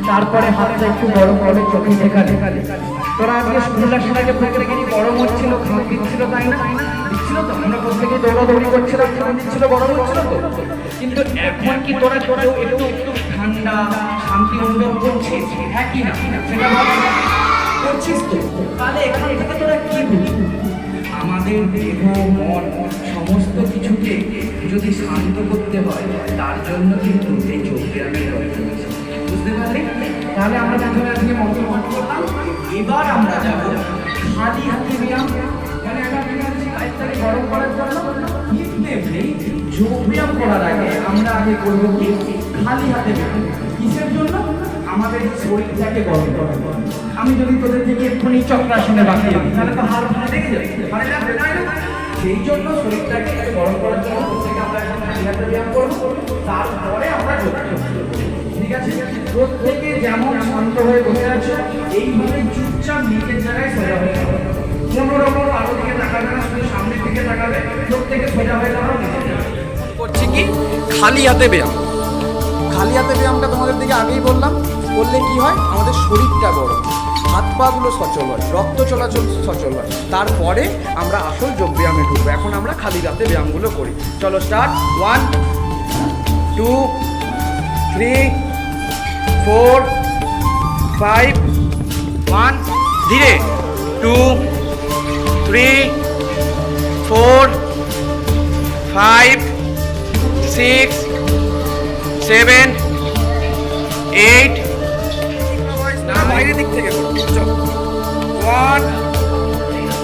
তারপরে হাতটা একটু বড় করে চোখে দেখা দেখা তোরা আজকে স্কুল আসার আগে প্রত্যেকে গরম হচ্ছিল, খাওয়া দিচ্ছিল, তাই না? দিচ্ছিল তো, আমরা প্রত্যেকে দৌড়াদৌড়ি করছিলাম, খাওয়া দিচ্ছিল, গরম হচ্ছিল তো। কিন্তু এখন কি তোরা কেউ একটু একটু ঠান্ডা শান্তি অনুভব করছিস? হ্যাঁ কি না সেটা করছিস তো? তাহলে এখান থেকে তোরা কি বুঝবি? আমাদের দেহ মন সমস্ত কিছুকে যদি শান্ত করতে হয় তার জন্য কিন্তু এই যোগব্যায়ামের দরকার আছে, বুঝতে পারলে? তাহলে আমরা প্রথমে আজকে মন্ত্র পাঠ করলাম, এবার আমরা যাব খালি হাতে ব্যায়াম। মানে একটা লাইফটাকে গরম করার জন্য যোগব্যায়াম করার আগে আমরা আগে করবো কি খালি হাতে ব্যায়াম। কিসের জন্য? আমাদের শরীরটাকে গরম করার জন্য। আমি যদি তোদের থেকে এক্ষুনি চক্রাসনে বাঁচিয়ে দিই তাহলে তো হাড় ভাঙে লেগে যাবে, ভাঙে যাবে তাই না? সেই জন্য শরীরটাকে গরম করার জন্য প্রত্যেকে আমরা এখন খালি হাতে ব্যায়াম করবো, তারপরে আমরা যোগ করবো। ঠিক আছে? প্রত্যেকে যেমন শান্ত হয়ে বসে আছো এইভাবে চুপচাপ নিজের জায়গায় সোজা হয়ে যাবে। কোনো রকম আলো দিকে তাকাবে না, শুধু সামনের দিকে তাকাবে। প্রত্যেকে সোজা হয়ে যাবে। করছি কি খালি হাতে ব্যায়াম। খালি হাতে ব্যায়ামটা তোমাদের দিকে আগেই বললাম, করলে কি হয় আমাদের শরীরটা গরম, হাত পাগুলো সচল হয়, রক্ত চলাচল সচল হয়, তারপরে আমরা আসল যোগ ব্যায়ামে ঢুকবো। এখন আমরা খালি হাতে ব্যায়ামগুলো করি। চলো স্টার্ট। 1 2 3 4 5 1 ধীরে 2 3 4 5 6 7 8 বাইরের দিক থেকে 1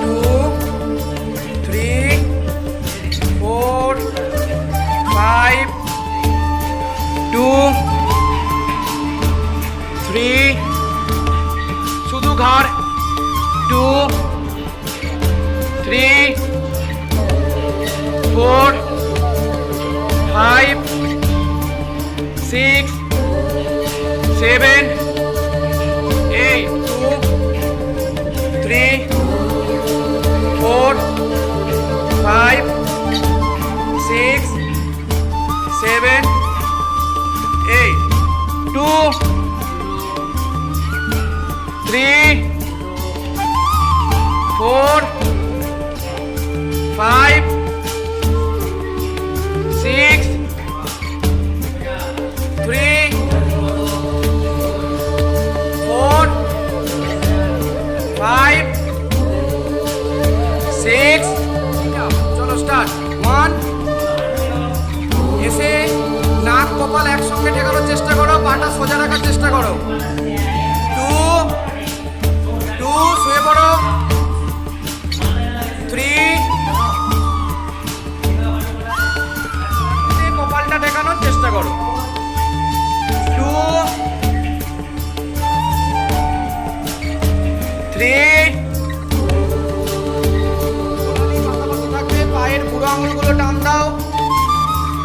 2 3 4 5 2 3 শুধু ঘাড় 2 3 4 5 6 7 8 2 3 4 5 6 7 8 2 3 4 5 6 3 এসে নাক কপাল একসঙ্গে ঠেকানোর চেষ্টা করো, পাটা সোজা রাখার চেষ্টা করো। 2 2 শুয়ে পড়ো। 3 কপালটা ঠেকানোর চেষ্টা করো। 2 3 থাকবে। পায়ের বুড়ো আঙুলগুলো টান দাও।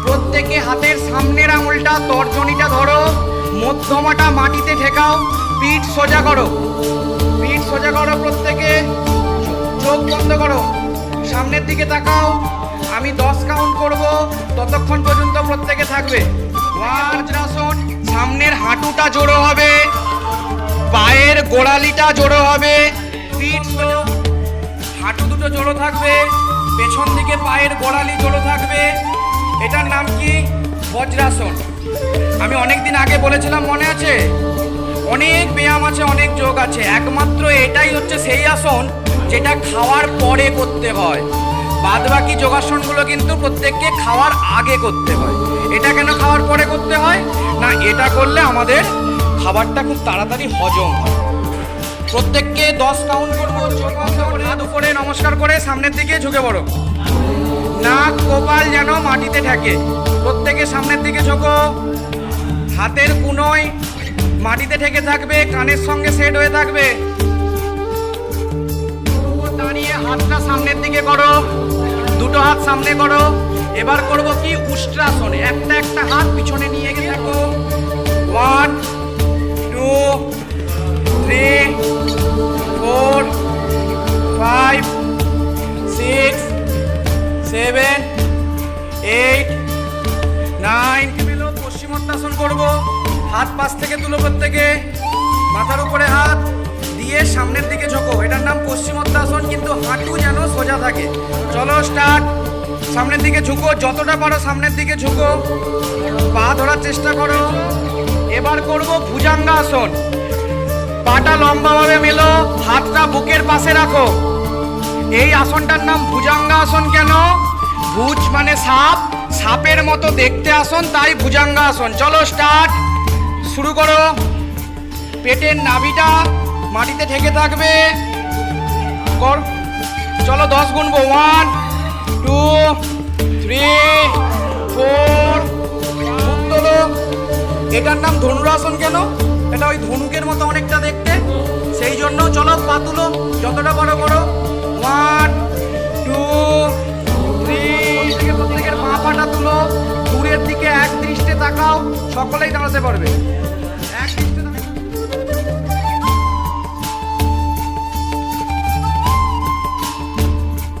প্রত্যেকে হাতের সামনের আঙুলটা তর্জনীটা ধরো, মধ্যমাটা মাটিতে ঠেকাও, পিঠ সোজা করো, পিঠ সোজা করো। প্রত্যেকে চোখ বন্ধ করো, সামনের দিকে তাকাও। আমি 10 কাউন্ট করব, ততক্ষণ পর্যন্ত প্রত্যেকে থাকবে। বজ্রাসন। সামনের হাঁটুটা জোড়ো হবে, পায়ের গোড়ালিটা জোড়ো হবে, পিঠ সোজা, হাঁটু দুটো জোড়ো থাকবে, পেছন দিকে পায়ের গোড়ালি জোড়ো থাকবে। এটার নাম কি? বজ্রাসন। আমি অনেক দিন আগে বলেছিলাম, মনে আছে? অনেক ব্যায়াম আছে, অনেক যোগ আছে, একমাত্র এটাই হচ্ছে সেই আসন যেটা খাওয়ার পরে করতে হয়। বাদবাকি যোগাসনগুলো কিন্তু প্রত্যেককে খাওয়ার আগে করতে হয়। এটা কেন খাওয়ার পরে করতে হয়? না, এটা করলে আমাদের খাবারটা খুব তাড়াতাড়ি হজম হয়। প্রত্যেককে 10 কাউন্ট করবো। চোখ বন্ধ করে হাত উপরে নমস্কার করে সামনের দিকে ঝুঁকে পড়ো। নাক কপাল যেন মাটিতে ঠেকে। প্রত্যেকে সামনের দিকে ঝোঁকো, হাতের কুনোয় মাটিতে ঠেকে থাকবে, কানের সঙ্গে সেট হয়ে থাকবে। দাঁড়িয়ে হাতটা সামনের দিকে করো, দুটো হাত সামনে করো। এবার করব কি? উষ্ট্রাসন। একটা একটা হাত পিছনে নিয়ে গিয়ে থাকো। 1 2 3 4 5 6 7 8 9। পশ্চিমোত্তাসন করব। হাত পাশ থেকে তুলো, প্রত্যেকে মাথার উপরে হাত দিয়ে সামনের দিকে ঝোঁকো। এটার নাম পশ্চিমোত্তাসন, কিন্তু হাঁটু যেন সোজা থাকে। চলো স্টার্ট। সামনের দিকে ঝুঁকো, যতটা পারো সামনের দিকে ঝুঁকো, পা ধরার চেষ্টা করো। এবার করব ভুজাঙ্গাসন। পাটা লম্বাভাবে মেলো, হাতটা বুকের পাশে রাখো। এই আসনটার নাম ভুজাঙ্গাসন। কেন? ভুজ মানে সাপ, সাপের মতো দেখতে আসন, তাই ভুজাঙ্গাসন। চলো স্টার্ট, শুরু করো। পেটের নাভিটা মাটিতে ঠেকে থাকবে। কর, চলো 10 গুনবো। 1 2 3 4। মুখ তোলো। এটার নাম ধনুরাসন। কেন? এটা ওই ধনুকের মতো অনেকটা দেখতে, সেই জন্য। চলো পা তুলো, যতটা বড় করো। 1 2 3। প্রত্যেকের পা পাটা তুলো, দূরের দিকে এক দৃষ্টে তাকাও। সকলেই দাঁড়াতে পারবে।